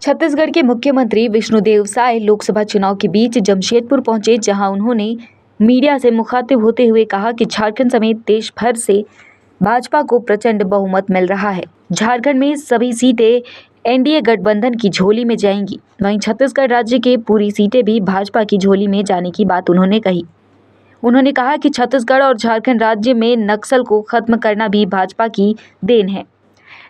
छत्तीसगढ़ के मुख्यमंत्री विष्णुदेव साय लोकसभा चुनाव के बीच जमशेदपुर पहुंचे, जहां उन्होंने मीडिया से मुखातिब होते हुए कहा कि झारखंड समेत देश भर से भाजपा को प्रचंड बहुमत मिल रहा है। झारखंड में सभी सीटें एनडीए गठबंधन की झोली में जाएंगी। वहीं छत्तीसगढ़ राज्य के पूरी सीटें भी भाजपा की झोली में जाने की बात उन्होंने कही। उन्होंने कहा कि छत्तीसगढ़ और झारखंड राज्य में नक्सल को खत्म करना भी भाजपा की देन है,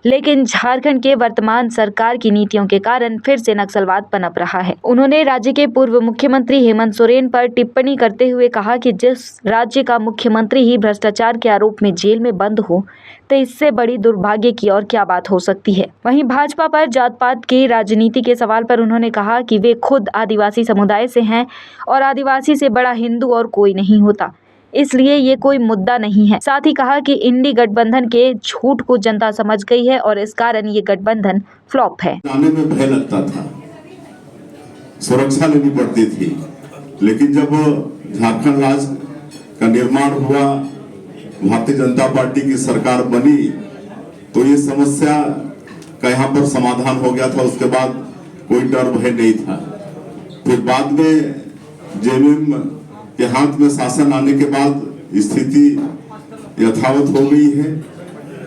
लेकिन झारखंड के वर्तमान सरकार की नीतियों के कारण फिर से नक्सलवाद पनप रहा है। उन्होंने राज्य के पूर्व मुख्यमंत्री हेमंत सोरेन पर टिप्पणी करते हुए कहा कि जिस राज्य का मुख्यमंत्री ही भ्रष्टाचार के आरोप में जेल में बंद हो, तो इससे बड़ी दुर्भाग्य की और क्या बात हो सकती है। वहीं भाजपा पर जात पात की राजनीति के सवाल पर उन्होंने कहा कि वे खुद आदिवासी समुदाय से हैं और आदिवासी से बड़ा हिंदू और कोई नहीं होता, इसलिए ये कोई मुद्दा नहीं है। साथ ही कहा कि इंडी गठबंधन के झूठ को जनता समझ गई है और इस कारण ये गठबंधन फ्लॉप है। आने में भय लगता था, सुरक्षा लेनी पड़ती थी, लेकिन जब झारखंड राज्य का निर्माण हुआ, भारतीय जनता पार्टी की सरकार बनी, तो ये समस्या का यहाँ पर समाधान हो गया था। उसके बाद कोई डर भय नहीं था। फिर बाद में जेएमएम के हाथ में शासन आने के बाद स्थिति यथावत हो गई है,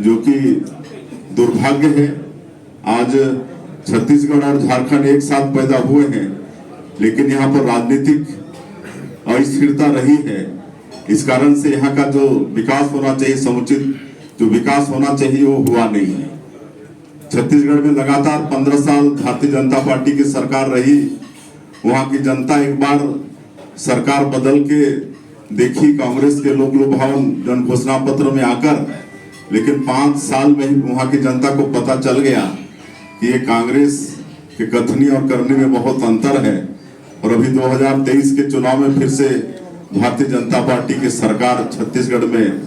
जो कि दुर्भाग्य है। आज छत्तीसगढ़ और झारखंड एक साथ पैदा हुए हैं, लेकिन यहाँ पर राजनीतिक अस्थिरता रही है। इस कारण से यहाँ का जो विकास होना चाहिए, समुचित जो विकास होना चाहिए, वो हुआ नहीं है। छत्तीसगढ़ में लगातार 15 साल भारतीय जनता पार्टी की सरकार रही। वहाँ की जनता एक बार सरकार बदल के देखी कांग्रेस के लोक लुभावन जन घोषणा पत्र में आकर, लेकिन 5 साल में ही वहां की जनता को पता चल गया कि ये कांग्रेस के कथनी और करने में बहुत अंतर है। और अभी 2023 के चुनाव में फिर से भारतीय जनता पार्टी की सरकार छत्तीसगढ़ में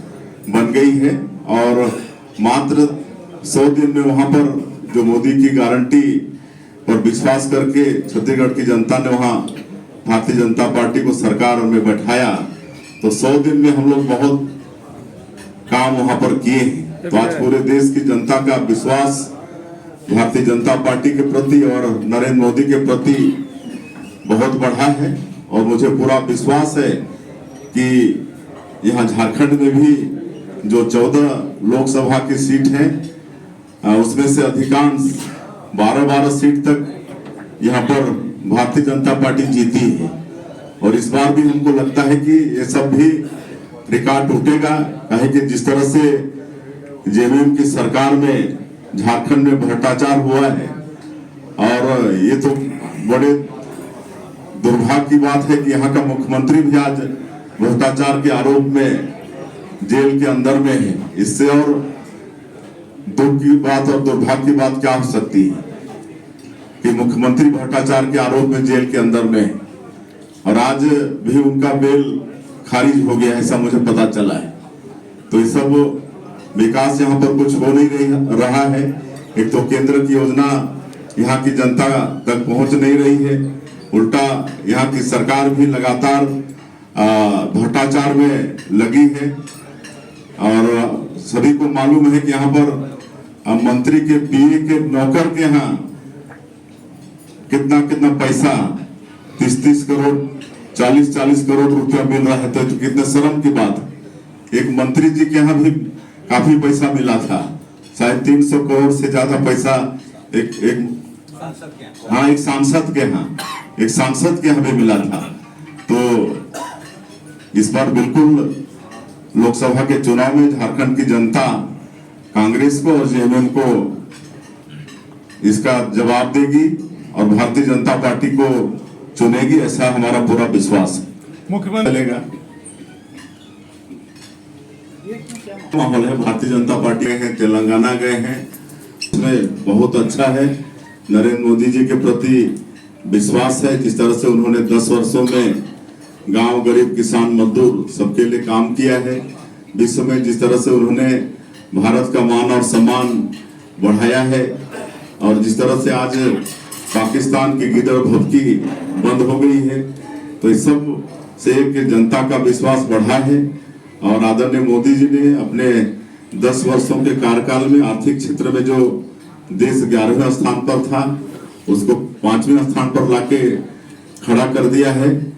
बन गई है और मात्र 100 दिन में वहां पर जो मोदी की गारंटी पर विश्वास करके छत्तीसगढ़ की जनता ने वहां भारतीय जनता पार्टी को सरकार में बैठाया, तो 100 दिन में हम लोग बहुत काम वहां पर किए हैं। तो आज पूरे देश की जनता का विश्वास भारतीय जनता पार्टी के प्रति और नरेंद्र मोदी के प्रति बहुत बढ़ा है। और मुझे पूरा विश्वास है कि यहाँ झारखंड में भी जो 14 लोकसभा की सीट है, उसमें से अधिकांश 12-12 सीट तक यहाँ पर भारतीय जनता पार्टी जीती है। और इस बार भी हमको लगता है कि ये सब भी रिकॉर्ड टूटेगा, कहे कि जिस तरह से जेएमएम की सरकार में झारखंड में भ्रष्टाचार हुआ है, और ये तो बड़े दुर्भाग्य की बात है कि यहाँ का मुख्यमंत्री भी आज भ्रष्टाचार के आरोप में जेल के अंदर में है। इससे और दुख की बात और दुर्भाग्य की बात क्या हो सकती है कि मुख्यमंत्री भ्रष्टाचार के आरोप में जेल के अंदर में है और आज भी उनका बेल खारिज हो गया, ऐसा मुझे पता चला है। तो ये सब विकास यहाँ पर कुछ हो नहीं रहा है। एक तो केंद्र की योजना यहाँ की जनता तक पहुंच नहीं रही है, उल्टा यहाँ की सरकार भी लगातार भ्रष्टाचार में लगी है। और सभी को मालूम है कि यहाँ पर मंत्री के पीए के नौकर के यहाँ कितना पैसा 30 करोड़ 40 करोड़ रुपया मिल रहा है। तो कितने शर्म की बात है। एक मंत्री जी के यहाँ भी काफी पैसा मिला था, शायद 300 करोड़ से ज्यादा पैसा एक सांसद के यहाँ भी मिला था। तो इस बार बिल्कुल लोकसभा के चुनाव में झारखंड की जनता कांग्रेस को और जेएमएम को इसका जवाब देगी और भारतीय जनता पार्टी को चुनेगी, ऐसा हमारा पूरा विश्वास है। मुख्यमंत्री चलेगा माहौल है। भारतीय जनता पार्टी गए हैं, तेलंगाना गए हैं, उसमें बहुत अच्छा है। नरेंद्र मोदी जी के प्रति विश्वास है। जिस तरह से उन्होंने 10 वर्षों में गांव, गरीब, किसान, मजदूर सबके लिए काम किया है। विश्व में जिस तरह से उन्होंने भारत का मान और सम्मान बढ़ाया है, और जिस तरह से आज पाकिस्तान की गिदड़ भभकी बंद हो गई है, तो इस सब से जनता का विश्वास बढ़ा है। और आदरणीय मोदी जी ने अपने 10 वर्षों के कार्यकाल में आर्थिक क्षेत्र में जो देश 11वें स्थान पर था, उसको 5वें स्थान पर लाके खड़ा कर दिया है।